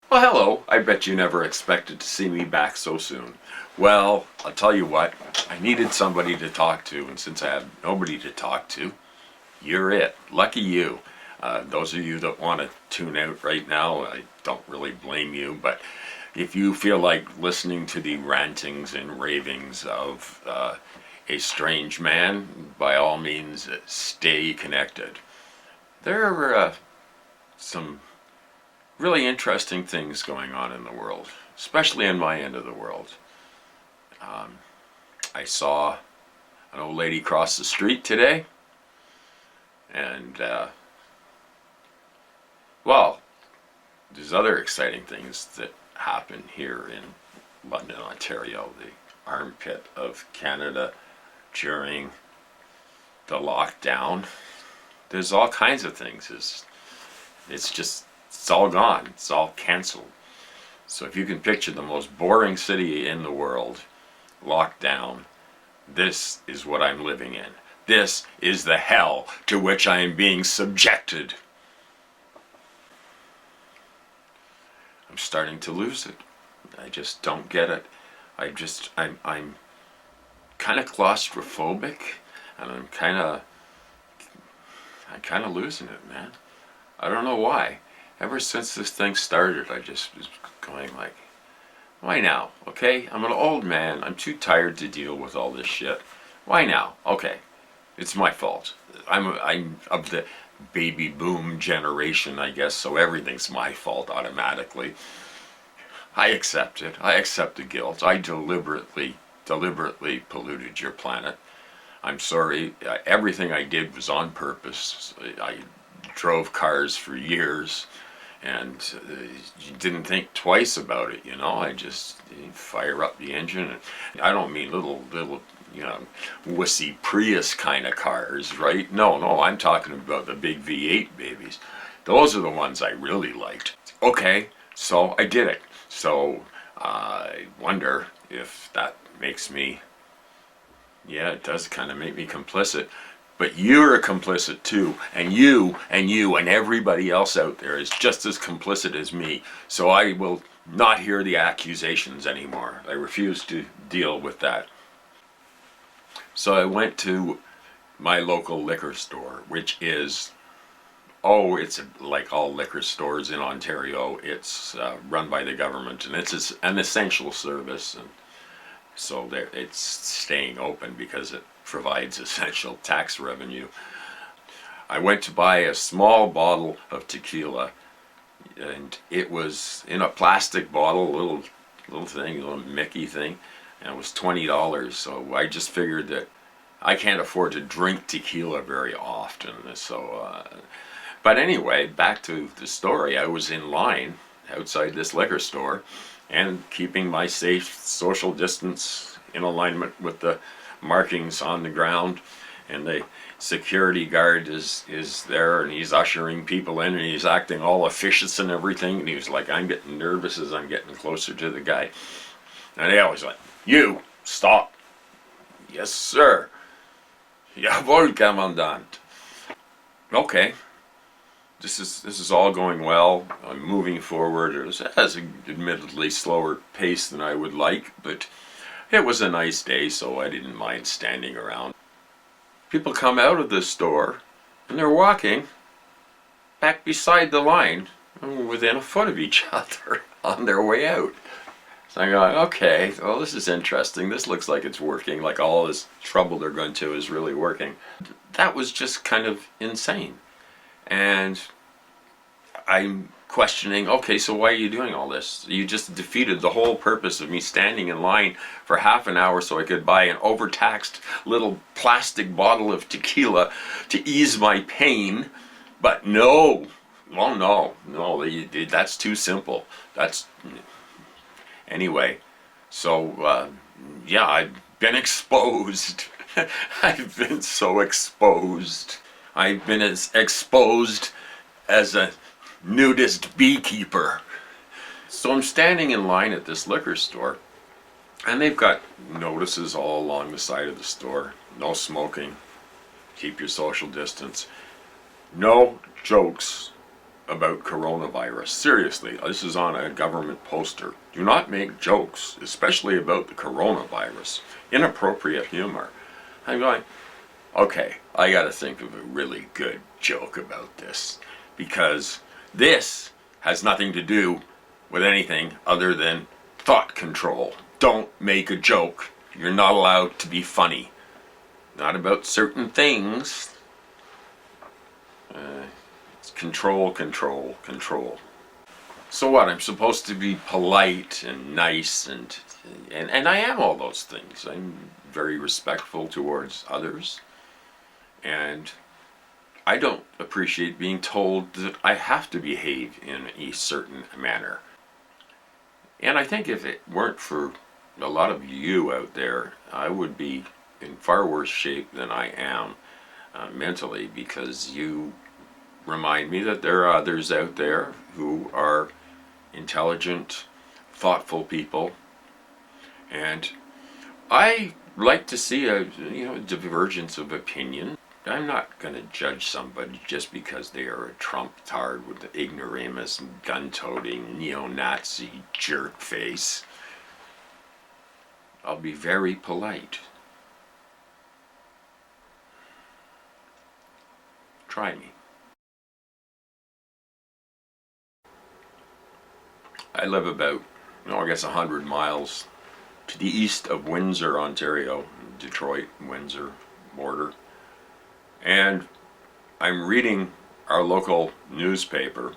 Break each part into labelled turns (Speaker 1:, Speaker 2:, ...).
Speaker 1: Well, hello. I bet you never expected to see me back so soon. Well, I'll tell you what, I needed somebody to talk to, and since I have nobody to talk to, you're it. Lucky you. Those of you that want to tune out right now, I don't really blame you, but if you feel like listening to the rantings and ravings of a strange man, by all means, stay connected. There are some really interesting things going on in the world, especially in my end of the world. I saw an old lady cross the street today, and well, there's other exciting things that happen here in London, Ontario, the armpit of Canada during the lockdown. There's all kinds of things. It's all gone. It's all canceled. So if you can picture the most boring city in the world locked down, this is what I'm living in. This is the hell to which I am being subjected. I'm starting to lose it. I just don't get it. I'm kind of claustrophobic, and I'm kind of losing it, man. I don't know why. Ever since this thing started, I just was going like, why now? Okay, I'm an old man. I'm too tired to deal with all this shit. Why now? Okay, it's my fault. I'm of the baby boom generation, I guess, so everything's my fault automatically. I accept it. I accept the guilt. I deliberately polluted your planet. I'm sorry. Everything I did was on purpose. I drove cars for years and didn't think twice about it, you know. I just fire up the engine. And I don't mean little, wussy Prius kind of cars, right? No, I'm talking about the big V8 babies. Those are the ones I really liked. Okay, so I did it. So I wonder if that makes me, yeah, it does kind of make me complicit. But you're complicit too, and you and everybody else out there is just as complicit as me. So I will not hear the accusations anymore. I refuse to deal with that. So I went to my local liquor store, which is, it's like all liquor stores in Ontario. It's run by the government, and it's an essential service, and so it's staying open because it provides essential tax revenue. I went to buy a small bottle of tequila, and it was in a plastic bottle, little thing, a little Mickey thing, and it was $20. So I just figured that I can't afford to drink tequila very often. So, but anyway, back to the story. I was in line outside this liquor store, and keeping my safe social distance in alignment with the markings on the ground, and the security guard is there, and he's ushering people in, and he's acting all officious and everything, and he was like, I'm getting nervous as I'm getting closer to the guy, and they always like, you stop. Yes sir. Jawohl, Commandant. Okay, this is all going well. I'm moving forward. It has an admittedly slower pace than I would like, but it was a nice day, so I didn't mind standing around. People come out of the store, and they're walking back beside the line, within a foot of each other on their way out. So I'm going, okay, well, this is interesting. This looks like it's working, like all this trouble they're going to is really working. That was just kind of insane. And I'm questioning, okay, so why are you doing all this? You just defeated the whole purpose of me standing in line for half an hour so I could buy an overtaxed little plastic bottle of tequila to ease my pain. But no, that's too simple. Anyway, so yeah, I've been exposed. I've been so exposed. I've been as exposed as a nudist beekeeper. So I'm standing in line at this liquor store, and they've got notices all along the side of the store. No smoking, keep your social distance, no jokes about coronavirus. Seriously, this is on a government poster. Do not make jokes, especially about the coronavirus. Inappropriate humor. I'm going, okay, I gotta think of a really good joke about this, because this has nothing to do with anything other than thought control. Don't make a joke. You're not allowed to be funny. Not about certain things. It's control, control, control. So what? I'm supposed to be polite and nice, and I am all those things. I'm very respectful towards others, and I don't appreciate being told that I have to behave in a certain manner. And I think if it weren't for a lot of you out there, I would be in far worse shape than I am mentally, because you remind me that there are others out there who are intelligent, thoughtful people, and I like to see a divergence of opinion. I'm not going to judge somebody just because they are a Trump-tard with the ignoramus, gun-toting, neo-Nazi jerk face. I'll be very polite. Try me. I live about, I guess 100 miles to the east of Windsor, Ontario, Detroit, Windsor border. And I'm reading our local newspaper,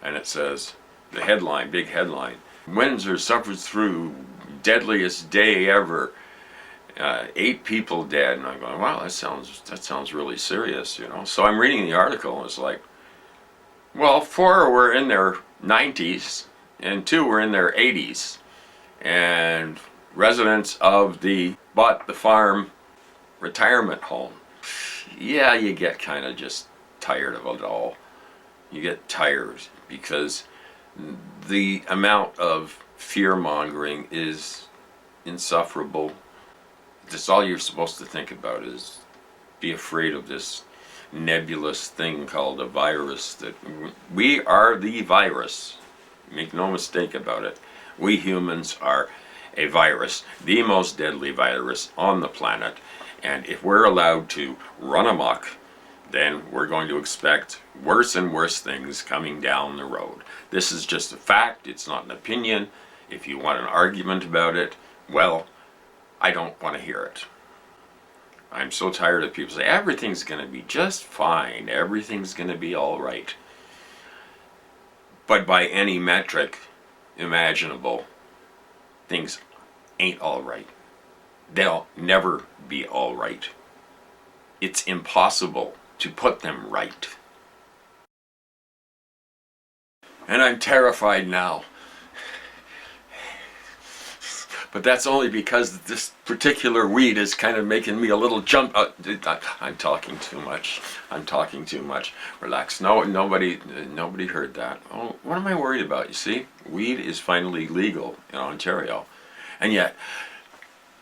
Speaker 1: and it says, the headline, big headline, Windsor suffers through deadliest day ever. 8 people dead. And I'm going, wow, that sounds really serious, So I'm reading the article, and it's like, well, 4 were in their 90s, and 2 were in their 80s. And residents of the Bought the Farm retirement home. Yeah, you get kind of just tired of it all. You get tired because the amount of fear-mongering is insufferable. That's all you're supposed to think about, is be afraid of this nebulous thing called a virus. That we are the virus. Make no mistake about it. We humans are a virus, the most deadly virus on the planet. And if we're allowed to run amok, then we're going to expect worse and worse things coming down the road. This is just a fact. It's not an opinion. If you want an argument about it, well, I don't want to hear it. I'm so tired of people saying everything's going to be just fine. Everything's going to be all right. But by any metric imaginable, things ain't all right. They'll never be all right. It's impossible to put them right. And I'm terrified now. But that's only because this particular weed is kind of making me a little jump. I'm talking too much. I'm talking too much. Relax. No, nobody heard that. Oh, what am I worried about? You see, weed is finally legal in Ontario, and yet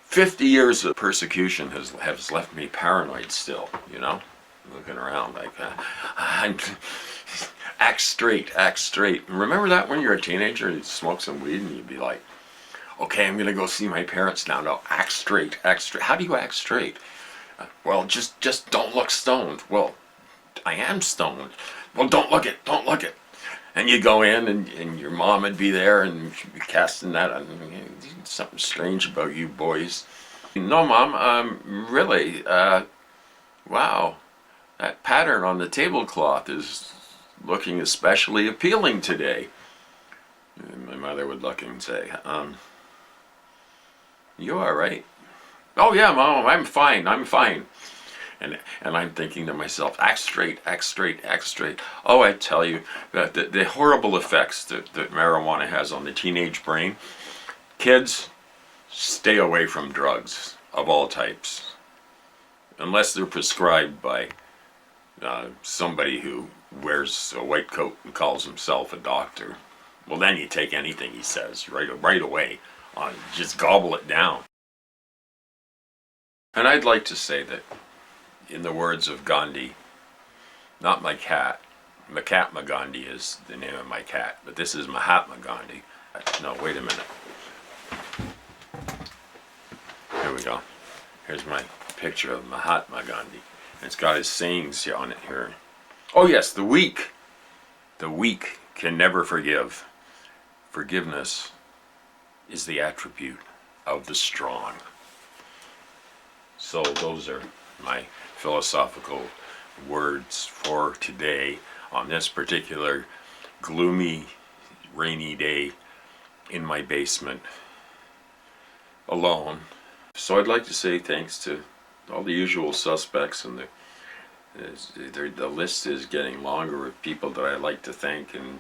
Speaker 1: 50 years of persecution has left me paranoid still. Looking around like I'm. Act straight. Act straight. Remember that when you're a teenager, you'd smoke some weed and you'd be like, okay, I'm gonna go see my parents now. No, act straight, act straight. How do you act straight? Well, just don't look stoned. Well, I am stoned. Well, don't look it. And you go in, and your mom would be there, and she'd be casting that on. Something strange about you boys. No, Mom. Really. Wow, that pattern on the tablecloth is looking especially appealing today. And my mother would look and say, you all right? Oh yeah, Mom, I'm fine. And I'm thinking to myself, act straight. Oh, I tell you, the horrible effects that marijuana has on the teenage brain. Kids, stay away from drugs of all types, unless they're prescribed by somebody who wears a white coat and calls himself a doctor. Well, then you take anything he says right away. Just gobble it down. And I'd like to say that, in the words of Gandhi, not my cat, Mahatma Gandhi is the name of my cat, but this is Mahatma Gandhi. No, wait a minute. Here we go. Here's my picture of Mahatma Gandhi. It's got his sayings on it here. Oh yes, the weak can never forgive. Forgiveness is the attribute of the strong. So those are my philosophical words for today on this particular gloomy, rainy day in my basement alone. So I'd like to say thanks to all the usual suspects, and the list is getting longer of people that I like to thank, and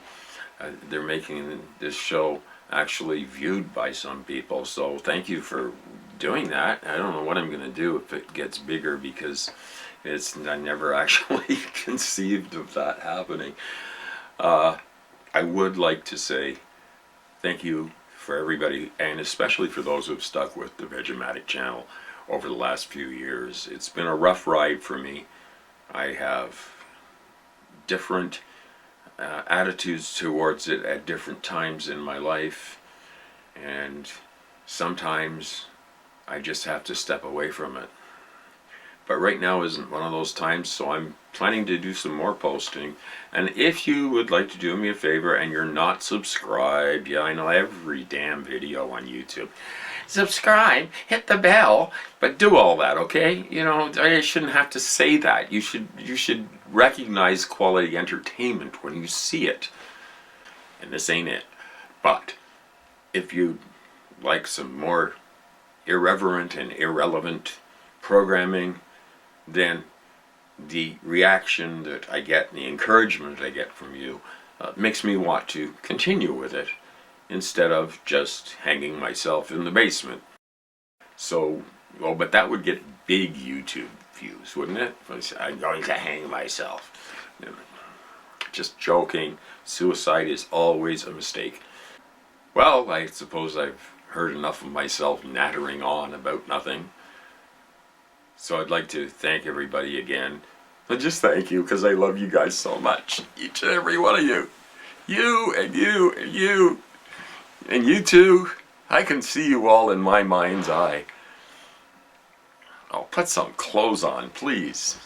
Speaker 1: they're making this show actually viewed by some people. So thank you for doing that. I don't know what I'm going to do if it gets bigger, because I never actually conceived of that happening. I would like to say thank you for everybody, and especially for those who've stuck with the Vegematic channel over the last few years. It's been a rough ride for me. I have different attitudes towards it at different times in my life, and sometimes I just have to step away from it. But right now isn't one of those times, so I'm planning to do some more posting. And if you would like to do me a favor and you're not subscribed, yeah, I know every damn video on YouTube, subscribe, hit the bell, but do all that, okay? You know, I shouldn't have to say that. You should recognize quality entertainment when you see it. And this ain't it. But if you like some more irreverent and irrelevant programming, then the reaction that I get and the encouragement I get from you makes me want to continue with it instead of just hanging myself in the basement. So, well, but that would get big YouTube views, wouldn't it? I'm going to hang myself. Just joking. Suicide is always a mistake. Well, I suppose I've heard enough of myself nattering on about nothing. So I'd like to thank everybody again. And just thank you, because I love you guys so much. Each and every one of you. You and you and you. And you too. I can see you all in my mind's eye. Oh, put some clothes on, please.